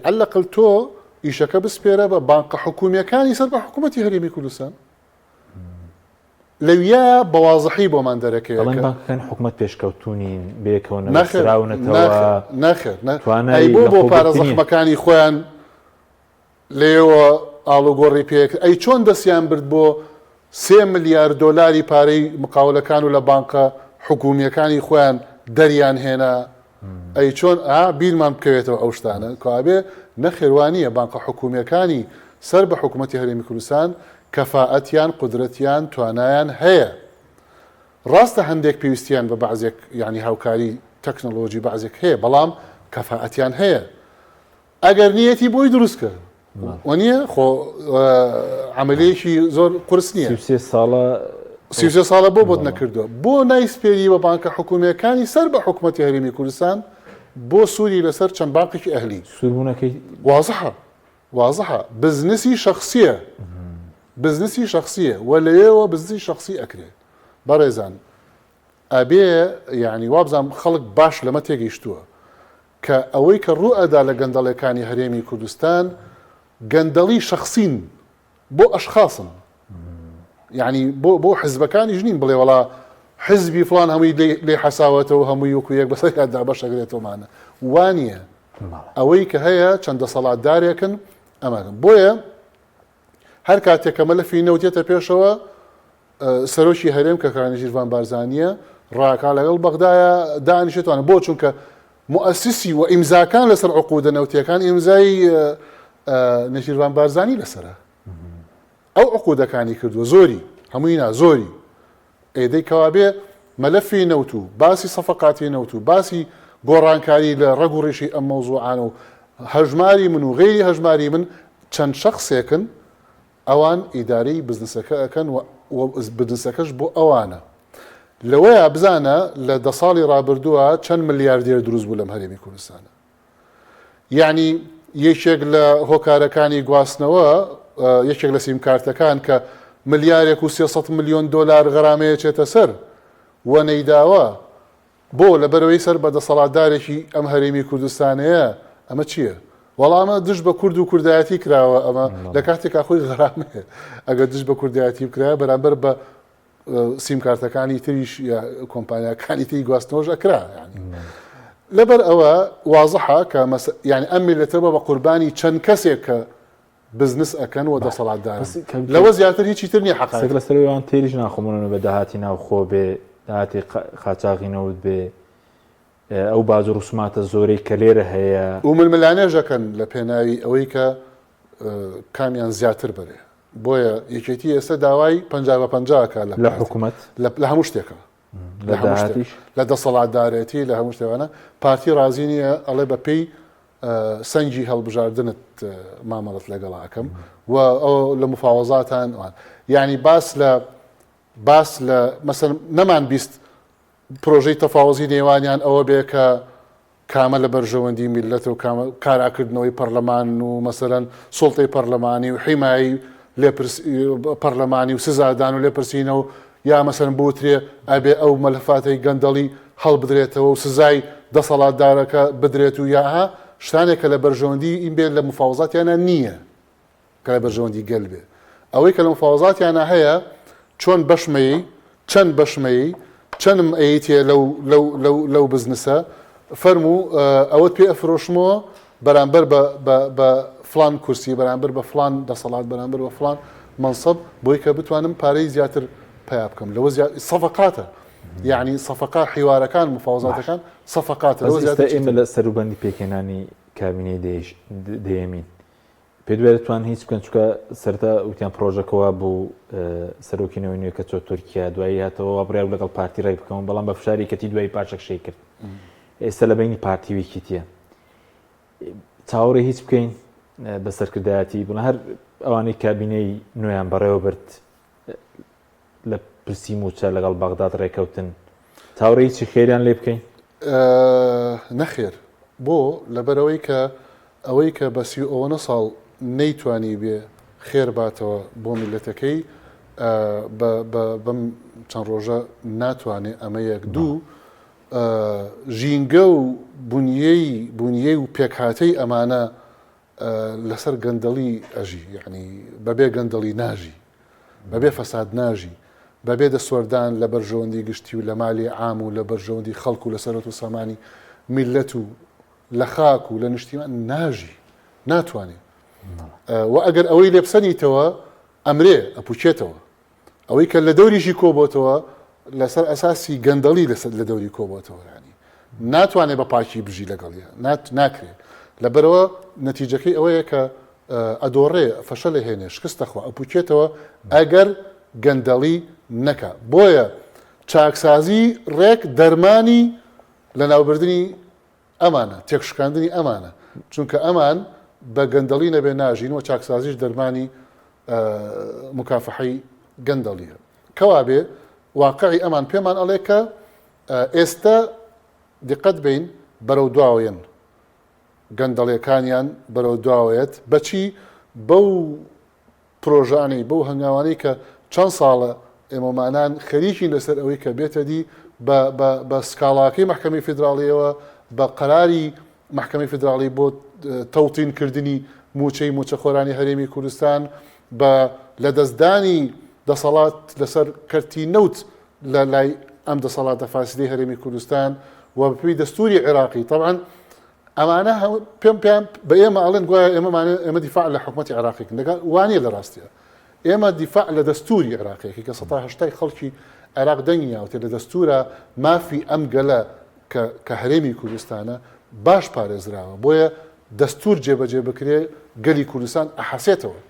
ئەلەقل تۆ ئیشەکە بسپێرە بە بانقە حکومیەکانی سەر بە حکومەتی هەرێمی کوردستان لەویا بەوازەحی بۆمان دەرەکەی بانکەکان حکومەت پێشکەوتونین بێکەوەنەوەراونەتەوە نەخێر بۆ پارە زەخمەکانی خۆیان لێوە ئاڵوگۆڕی پێک ئەی چۆن دەستیان برد بۆ 3 ملیار دۆلاری پارەی مقاولەکان و لە بانکە حکومیەکانی خۆیان دەریان هێنا ئەی چۆن بیرمان بکەوێتەوە ئەو شتانە کابێ نەخێوانیە بانکە حکومیەکانی سەر بە حکومەتی هەرێمی کوردستان کەفاەتیان قودرەتیان توانایان هەیە ڕاستە هەندێک پێویستیان بە بەعزێک ینی هاوکاری تەکنۆلۆژی بەعزێک هەیە بەڵام کەفاەتیان هەیە ئەگەر نیەتی بۆی دروستکە وە خۆ عملەیەکی زۆر قرس نییە 33 ساڵە بۆت نەکردووە بۆ نایسپێری بە بانکە حکومیەکانی سەر بە حکومەتی هەرێمی کوردستان بۆ سووری لەسەر چەند بانقێکی ئەهلی سووربوونەکەی وازەحە بزنسی شخصیە وە لەوێەوە بزنسی شخصی ئەکرێ بەڕێزان ئەبێ یعنی وابزانام خەڵک باش لەمە تێگەیشتووە کە ئەوەی کە ڕوو ئەدا لە گەندەڵەکانی هەرێمی کوردستان گەندەڵی شخصین بۆ ئەشخاصن یعنی بۆ حزبەکانی ژنین بڵێ وڵا حزبی فلان هەمووی لێ حەساوەتەوە هەمووی وەکو یەک بەسەردا بەشەگرێتەوەمانە وانە ئەوەی کە هەیە چەند دەسەڵاتدارێکن ئەمەکەن بۆیە هەر کاتێکە مەلەفی نەوتێتە پێشەوە سەرۆکی هەرێم کە کانیژیروان بارزانیە ڕاکا لەگەڵ بەغدایە دانیشێتوانە بۆ چونکە مؤسسی و ئیمزاکان لەسەر عقودە نەوتیەکان ئیمزای نەژیروان بارزانی لەسەرە ئەو عقودەکانی کردووە زۆری هەمووینا زۆری ئێدەی کەوابێ مەلەفی نەوت و باسی سەفەقاتی نەوت و باسی گۆڕانکاری لە ڕەگ و ڕێشی ئەم مەوزوعانە و هەژماری من و غێری هەژماری من چەند شەخصێکن ئەوان ئیدارەی بزنسەکە ئەەکەن و بزنسەکەش بۆ ئەوانە لەوەیە بزانە لە 10 ساڵی ڕابردووە چەند ملیاردێر دروست بوو لەم هەرێمی کوردستانە یعنی یەکێک لە هۆکارەکانی گواستنەوە یەکێک لە سیمکارتەکان کە ملیارێک و 300 ملیۆن دۆلار غەرامەیە چێتە سەر وە نەیداوە بۆ لەبەرەوەی سەر بە دەسەڵاتدارێکی ئەم هەرێمی کوردستانەیە ئەمە چییە؟ وەڵامە دش بە کورد و کوردایەتی کراوە ئەمە لە کاتێکا خۆی غەرامەیە ئەگەر دش بە کوردایەتی بکرایە بەرامبەر بە سیمکارتەکانی تریش یا کۆمپانیاکانی تری گواستنەوەش ئەکرا لەبەر ئەوە وازەحە کە یعنی ئەم میلەتەوە بە قوربانی چەند کەسێک کە بزنس ئەەکەن و دەسەڵاتدارن لەوە زیاتر هیچی تر نییە حەقایق لە سەرەوەیان تێریش ناخۆمەوە بە داهاتی ناوخۆ بێ داهاتی قاچاغی نەوت بێ ئەو باز و ڕوسماتە زۆرەی کە لێرە هەیە و ململانێژەکەن لە پێناوی ئەوەی کە کامیان زیاتر بەرێ بۆیە یەکێتی ئێستا داوای 50-50 لە حکوومەت لە هەموو شتێکەوە لە دەسەڵاتدارێتی لە هەموو شتێوانە پارتی ڕازی نییە ئەڵێ بە پێی سەنگی هەڵبژاردنت مامەڵەت لەگەڵاکەم و ئەو لە مفاوەزاتان یعنی باس لە مەسەن نەمان بیست پرۆژەی تەفاوزی نێوانیان ئەوە بێ کە کامە لە بەرژەوەندی میلەت و کاراکردنەوەی پەرلەمان و مەسەرەن سوڵتەی پەرلەمانی و حیمایی پەرلەمانی و سزادان و لێپرسینە و یا مەسەرن بوترێ ئەبێ ئەو مەلەفاتەی گەندەڵی هەڵ بدرێتەوە و سزای دەسەڵاتدارەکە بدرێت و یاها شتانێکە لە بەرژەوەندی ئین بێت لە مفاوزاتیانە نییە کە لە بەرژەوەندی گەل بێ ئەوەی کە لە مفاوەزاتیانە هەیە چۆن بەشمەیە چەند بەشمەیە چەندم ئەیتێ لەو بزنسە فەرموو ئەوەت پێ ئەفرۆشمەوە بەرامبەر بە فلان کورسی بەرامبەر بە فلان دەسەڵات بەرامبەر بە فلان منصب بۆی کە بتوانم پارەی زیاتر پیا بکەم لەوە سەفقاتە یعنی سەفقات حیوارەکان مفاوەزاتەکان سەفقاتە لەوە زیاتر ئێمە لە سەروبەندی پێکێنانی کابینەی دەیەمین پێ دوێ دەتوان هیچ بکەن چکە سەرتا وتیان پرۆژەکەەوە بوو سەرۆکینەوەی نوێ کە چۆ تورکیا دوایی هاتەوە بڕیا لەگەڵ پارتی ڕێ بکەم بەڵام بە فشاری کەتی دوای پاشەکشەی کرد ئێستا لە بینی پارتیویکی تیە چاوەڕێ هیچ بکەین بە سەرکردایەتی بڵ هەر ئەوانەی کابینەی نوێیان بەڕێوە برد لە پرسی موچە لەگەڵ بەغداد ڕێکەوتن چاوەڕێ هیچی خێریان لێ بکەین نەخێر بۆ لەبەرەوەی کە ئەوەی کە بە 39 ساڵ نەیتوانی بێ خێر باتەوە بۆ میلەتەکەی بەم چەند ڕۆژە ناتوانێت ئەمە یەک دوو ژینگە و بوونیەی و پێکهاتەی ئەمانە لەسەر گەندەڵی ئەژی یعنی بەبێ گەندەڵی ناژی بەبێ فەساد ناژی بەبێ دەسوەردان لە بەرژەوەندی گشتی و لە مالی عام و لە بەرژەوەندی خەڵک و لە سەرەت و سامانی میلەت و لە خاک و لە نیشتیمان ناژی ناتوانێت و ئەگەر ئەوەی لێبسەنیتەوە ئەمرێ ئەپوچێتەوە ئەوەی کە لە دەوریشی کۆبۆتەوە لەسەر ئەساسی گەندەڵی لە دەوری کۆبۆتەوە ینی ناتوانێت بە پاکی بژی لەگەڵیە ناکرێت لەبەرەوە نەتیجەکەی ئەوەیە کە ئەدۆڕێ فەشە لە هێنێ شکستەخوا ئەپوچێتەوە ئەگەر گەندەڵی نەکە بۆیە چاکسازی ڕێک دەرمانی لە ناوبردننی ئەمانە تێکشکاندنی ئەمانە چونکە ئەمان بە گەندەڵی نەبێ ناژین و چاکسازیش دەرمانی مکافحەی گەندەڵیە کەوا بێ واقعی ئەمان پێمان ئەڵێ کە ئێستا دقت بین بەرەو دواوەیەن گەندەڵیەکانیان بەرەو دواوەیەت بەچی بەو پرۆژانەی بەو هەنگاوانەی کە چەند ساڵە ئێمەمانان خەریکی لەسەر ئەوەی کە بێتە دی بە سکاڵاکەی محکەمەی فیدراڵیەوە بە قەراری محکەمەی فیدراڵی بۆ تەوتینکردنی موچەی موچەخۆرانی هەرێمی کوردستان بە لە دەستدانی دەسەڵات لەسەر کەرتی نەوت لە لای ئەم دەسەڵاتە فاسدەی هەرێمی کوردستان و بەپێی دەستوری عێراقی طبعا ئەمانە پێم بە ئێمە ئەڵێن گوایە ئێمە دیفاع لە حکوومەتی عێراقیکن وانە لە ڕاستیە ئێمە دیفاع لە دەستوری عێراقیەکە کە 1970 خەڵکی عێراق دەنگیاوتێ لە دەستورە مافی ئەم گەلە کە هەرێمی کوردستانە باش پارێزراوە بۆیە دەستور جێبەجێ بکرێ گەلی کوردستان ئەحەسێتەوە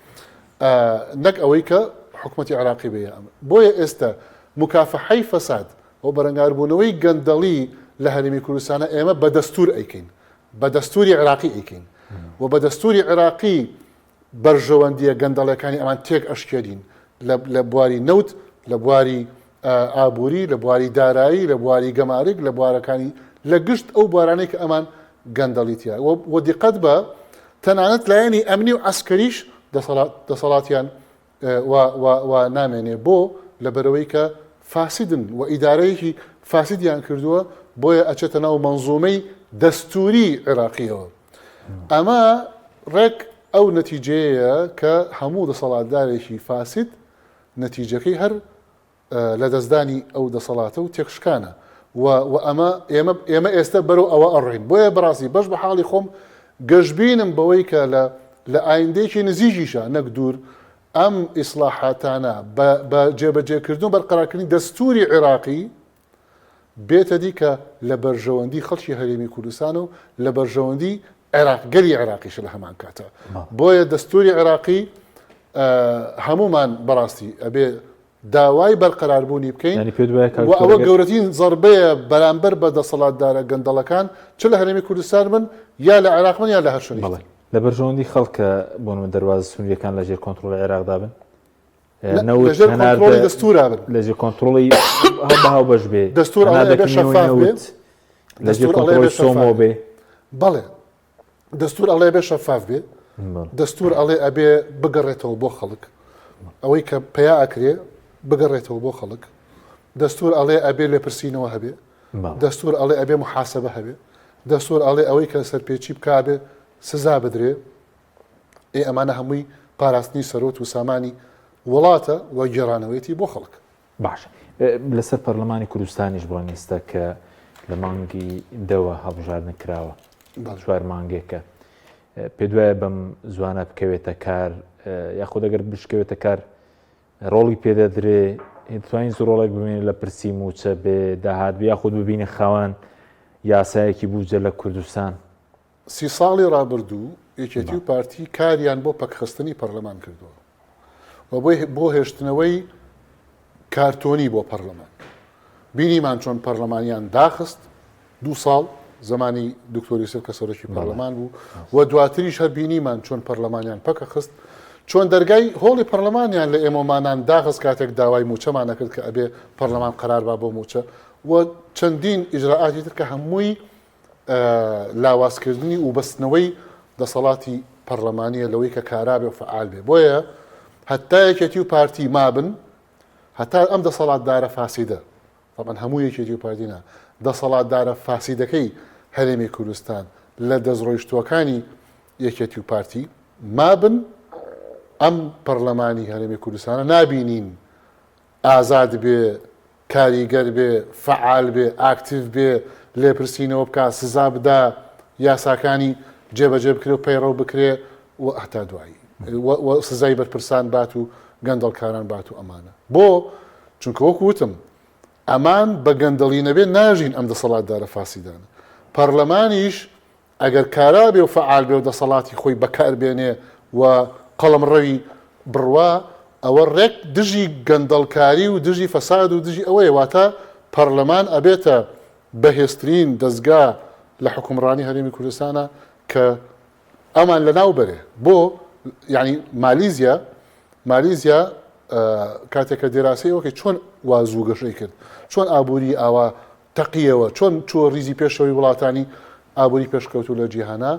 نەک ئەوەی کە حکوومەتی عێراقی بێ ئەمە بۆیە ئێستا مکافحەی فەساد و بەرەنگاربوونەوەی گەندەڵی لە هەرێمی کوردستانە ئێمە بە دەستور ئەیکەین بە دەستوری عێراقی ئەیکەین و بە دەستوری عێراقی بەرژەوەندیە گەندەڵەکانی ئەمان تێک ئەشکێنین لە بواری نەوت لە بواری ئابووری لە بواری دارایی لە بواری گەمارک لە بوارەکانی لە گشت ئەو بوارانەی کە ئەمان گەندەڵیتیە و دیقەت بە تەنانەت لایەنی ئەمنی و ئەسکەریش دەسەڵاتیان و نامێنێ بۆ لەبەرەوەی کە فاسدن و ئیدارەیەکی فاسدیان کردووە بۆیە ئەچێتە ناو مەنزومەی دەستوری عێراقیەوە ئەمە ڕێک ئەو نەتیجەیە کە هەموو دەسەڵاتدارێکی فاسد نەتیجەکەی هەر لە دەستدانی ئەو دەسەڵاتە و تێکشکانە و ئێمە ئێستا بەرەو ئەوە ئەڕێین بۆیە بەڕاستی بەش بە حاڵی خۆم گەشتبینم بەوەی کە لە ئایندێکی نزیکیشە نەک دوور ئەم ئیسلاحاتانە بە جێبەجێکردن بەرقەرارکردنی دەستوری عێراقی بێتە دی کە لە بەرژەوەندی خەڵکی هەرێمی کوردستان و لە بەرژەوەندی گەلی عێراقیش لە هەمان کاتە بۆیە دەستوری عێراقی هەمومان بەڕاستی ئەبێ داوای بەرقەراربوونی بکەین و ئەوە گەورەترین زەربەیە بەرامبەر بە دەسەڵاتدارە گەندەڵەکان چ لە هەرێمی کوردستان بن یا لە عێراق بن یا لە هەر شوێنێک لە بەرژەوەندی خەڵکە بۆنمە دەواازە سنووریەکان لەژێر کۆنتڕۆڵی عێراقدا بن دەستورا بن لەژێر کۆنتڕۆڵی هەڵ بەش بێ دەستور لەژێر کۆنتڕۆڵی سۆمۆ بێ بەڵێ دەستور ئەڵێ بێ شەفاف بێ دەستور ئەڵێ ئەبێ بگەڕێتەوە بۆ خەڵک ئەوەی کە پیا ئەکرێ بگەڕێتەوە بۆ خەڵک دەستور ئەڵێ ئەبێ لێپرسینەوە هەبێ دەستور ئەڵێ ئەبێ محاسبە هەبێ دەستور ئەڵێ ئەوەی کە سەرپێچی بکابێ سزا بدرێ ئەمانە هەمووی پاراستنی سەرۆت و سامانی وڵاتە و گێڕانەوەیەتی بۆ خەڵک. باش لەسەر پەرلەمانی کوردستانیش بڕۆنیستە کە لە مانگی دەوە هەڵبژاردن کراوە 4 مانگێکە پێ دوایە بەم زوانە بکەوێتە کار یاخود ئەگەر بشکەوێتە کار ڕۆڵی پێدەدرێ توانین ڕۆڵێک ببینێت لە پرسی موچە بێ داهات بێ یاخود ببینە خاوەن یاسایەکی بوجە لە کوردستان 30 ساڵی ڕابردوو یەکێتی و پارتی کاریان بۆ پەکخستنی پەرلەمان کردووە و بۆ هێشتنەوەی کارتۆنی بۆ پەرلەمان بینیمان چۆن پەرلەمانیان داخست 2 ساڵ زمانی دکتۆر یوسف کە سەرۆکی پەرلەمان بوو و دواتریش هەر بینیمان چۆن پەرلەمانیان پەکە خست چۆن دەرگای هۆڵی پەرلەمانیان لە ئێمەمانان داخست کاتێک داوای موچەمانە کرد کە ئەبێ پەرلەمان قەرار با بۆ موچە و چەندین ئیجراعاتی تر کە هەمووی لاوازکردنی و بەستنەوەی دەسەڵاتی پەرلەمانیە لەوەی کە کارابێ و فعال بێ بۆیە هەتا یەکێتی و پارتی مابن هەتا ئەم دەسەڵاتدارە فاسیدە طبعا هەموو یەکێتی و پارتینا دەسەڵاتدارە فاسیدەکەی هەرێمی کوردستان لە دەستڕۆیشتووەکانی یەکێتی و پارتی مابن ئەم پەرلەمانی هەرێمی کوردستانە نابینین ئازاد بێ کاریگەر بێ فعال بێ ئاکتیو بێ لێپرسینەوە بکە سزا بدا یاساکانی جێبەجێ بکرێ و پەیڕەو بکرێ و هەتا دوایی سزای بەرپرسان بات و گەندەڵکاران بات و ئەمانە بۆ چونکە وەکو وتم ئەمان بە گەندەڵی نەبێ ناژین ئەم دەسەڵاتدارە فاسیدانە پەرلەمانیش ئەگەر کارا بێ و فعال بێ و دەسەڵاتی خۆی بەکاربێنێ و قەڵەمڕەوی بڕوا ئەوە ڕێک دژی گەندەڵکاری و دژی فەساد و دژی ئەوەیە واتە پەرلەمان ئەبێتە بەهێزترین دەستگا لە حکومڕانی هەرێمی کوردستانە کە ئەمان لەناو بەرێ بۆ یعنی مالیزیا کاتێکە دێراسی ئەوکەی چۆن وازوو گەشەی کرد چۆن ئابووری ئاوا تەقیەوە چۆن چۆ ریزی پێشەوەی وڵاتانی ئابووری پێشکەوتو لە جیهانە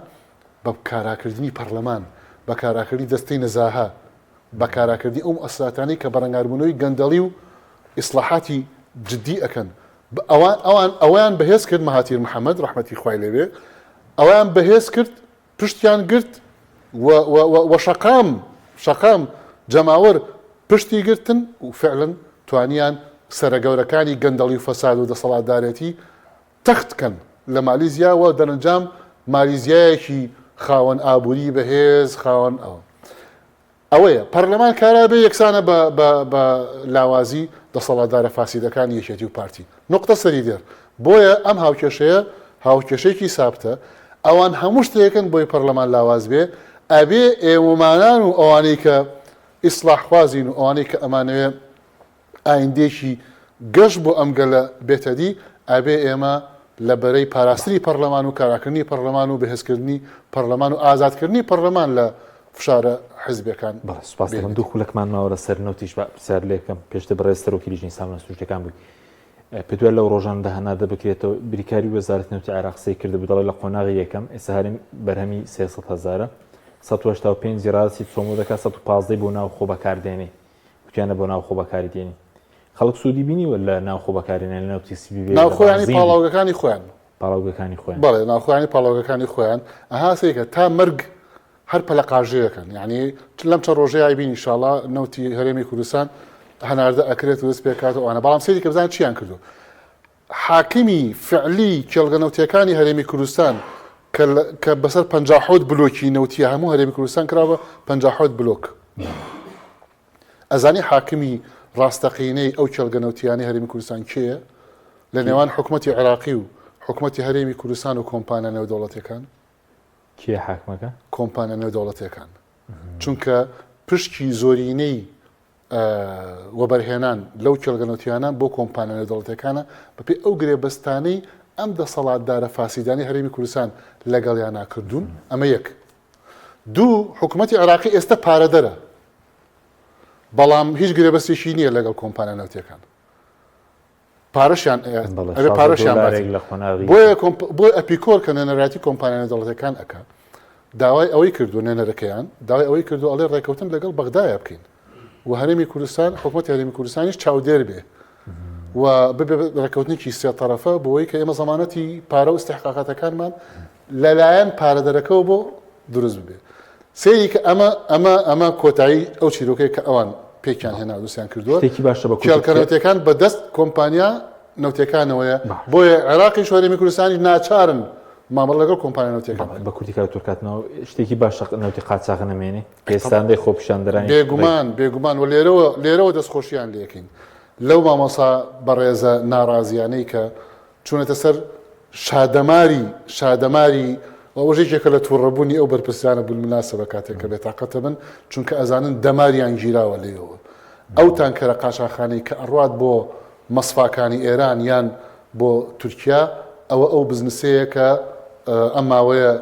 بە کاراکردنی پەرلەمان بە کاراکردنی دەستەی نەزاها بە کاراکردنی ئەو ئەساتانی کە بەڕەنگاربوونەوەی گەندەڵی و ئیسلاحاتی جدی ئەکەن ئەویان بەهێز کرد مەهاتیر محەممەد ڕەحمەتی خوای لێوێ ئەویان بەهێز کرد پشتیان گرت و شەقام جەماوەر پشتی گرتن و فعلن توانیان سەرەگەورەکانی گەندەڵی و فەساد و دەسەڵاتدارێتی تەختکەن لە مالیزیا و دەرەنجام مالیزیایەکی خاوەن ئابووری بەهێز خاوەن ئەوەیە پەرلەمان کارا بێ یەکسانە بە لاوازی دەسەڵاتدارە فاسیدەکانی یەکێتی و پارتی نقطە سەری دێر بۆیە ئەم هاوکێشەیە هاوکێشەیەکی سابتە ئەوان هەموو شتێکن بۆی پەرلەمان لاواز بێ ئەبێ ئێوەمانان و ئەوانەی کە ئیسلاحخوازین و ئەوانەی کە ئەمانەوێ ئایندێکی گەشت بۆ ئەم گەلە بێتەدی ئەبێ ئێمە لە بەرەی پاراستنی پەرلەمان و کاراکردنی پەرلەمان و بەهێزکردنی پەرلەمان و ئازادکردنی پەرلەمان لە فشارە حزبەکان سپاس دوو خولەکمان ماوە لەسەر نەوتیش پرسیار لێکم پێشتر بەڕێستەر و کلیژنی سامە سوشتەکان بووی پێدوێت لەو ڕۆژان داهەنادا بکرێتەوە بریکاری وەزارەت نەوتی عێراق سەی کرد بدەڵێ لە قۆناغی یەکەم ئێستا هەرێم بەرهەمی 300,000 185 زیراسی چۆمۆ دەکات 115 بۆ ناو خۆ بەکاردێنێ کوتیانە بۆ ناو خۆ بەکاردێنی خەڵک سوودی بینیوە لە ناو خۆ بەکارێنێن لە ناوتی سیبی ناوخۆیانی پاڵاوگەکانی خۆیان پاڵاوگەکانی خۆیان بەڵێ ناوخۆیانی پاڵاوگەکانی خۆیان ئەها سەیکە تا مەرگ هەر پەلە قاژەیەکەن یعنی لەم چەند ڕۆژەیە بینی ئینشاڵڵا نەوتی هەرێمی کوردستان هەناردە ئەکرێت و دەست پێکاتەوە ئەوانە بەڵام سێری کە بزانن چیان کردو حاکمی فعلی کێڵگەنەوتیەکانی هەرێمی کوردستان کە بەسەر 50 بلۆکی نەوتیە هەموو هەرێمی کوردستان کراوە 50 بلۆک ئەزانی حاکمی ڕاستەقینەی ئەو کێڵگەنەوتیانی هەرێمی کوردستان کێیە لە نێوان حکوومەتی عێراقی و حکوومەتی هەرێمی کوردستان و کۆمپانە نێودەوڵەتیەکان کێ حاکمەکە کۆمپانە نێودەوڵەتیەکان چونکە پشتی زۆرینەی وەبەرهێنان لەو کێڵگەنەوتیانە بۆ کۆمپانە نێودەوڵەتیەکانە بەپێی ئەو گرێبەستانەی ئەم دەسەڵاتدارە فاسیدانی هەرێمی کوردستان لەگەڵیان ناکردوون ئەمە یەک دوو حکوومەتی عێراقی ئێستا پارەدەرە بەڵام هیچ گرێبەستێکی نییە لەگەڵ کۆمپانە نێودەوڵەتیەکان پارەشیان بۆ ئەپیکۆر کە نێنەراتی کۆمپانیا نێودەوڵەتیەکان ئەکات داوای ئەوەی کردو نێنەرەکەیان داوای ئەوەی کردو ئەڵێ ڕێکەوتن لەگەڵ بەغدایە بکەین و هەرێمی کوردستان حکوومەتی هەرێمی کوردستانیش چاودێر بێ و ببێ ڕێکەوتنێکی سێ تەرەفە بۆەوەی کە ئێمە زەمانەتی پارە و استحقاقاتەکانمان لەلایەن پارەدەرەکەەوە بۆ دروست ببێ سێری کە ئەمە کۆتایی ئەو چیرۆکەی کە ئەوان پێکیان هێنا دووسیان کردووە شتێکی باشە بە کێڵکە نەوتەکان بەدەست کۆمپانیا نەوتەکانەوەیە بۆیە عێراقی شۆرەمی کوردستانی ناچارن مامەڵ لەگەڵ کۆمپانیا نەوتەکان بە کوردی کار تورکاتنەوە شتێکی باشە نەوتی قاچاق نەمێنێ پێستاندەی خۆپیشاندەرانی بێگومان و لێرەوە دەستخۆشییان لێکین لەو مامۆسا بەڕێزە ناڕازیانەی کە چوونەتە سەر شادەماری ڕۆژێکێکە لە تووڕەبوونی ئەو بەرپرسیانە بولمناسبە کاتێککە بێتاقەتە من چونکە ئەزانن دەماریان گیراوە لێەوە ئەو تانکەرە قاچاخانەی کە ئەڕات بۆ مەسفاکانی ئێران یان بۆ تورکیا ئەو بزنسەیە کە ئەم ماوەیە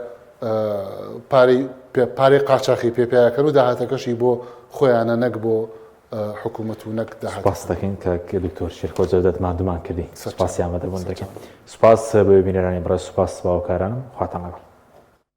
پارەی قاچاقی پێپیاکەن و داهاتەکەشی بۆ خۆیانە نەک بۆ حکوومەت و نەک داهات سپاس دەکەین کە دکتۆر شێرکۆ جەودەت مادومان کردی سپاسیان بەدەبوون دەکەین سپاس بە بینەرانی بڕێز سپاس باوەکارانم خواتان لەگەڵ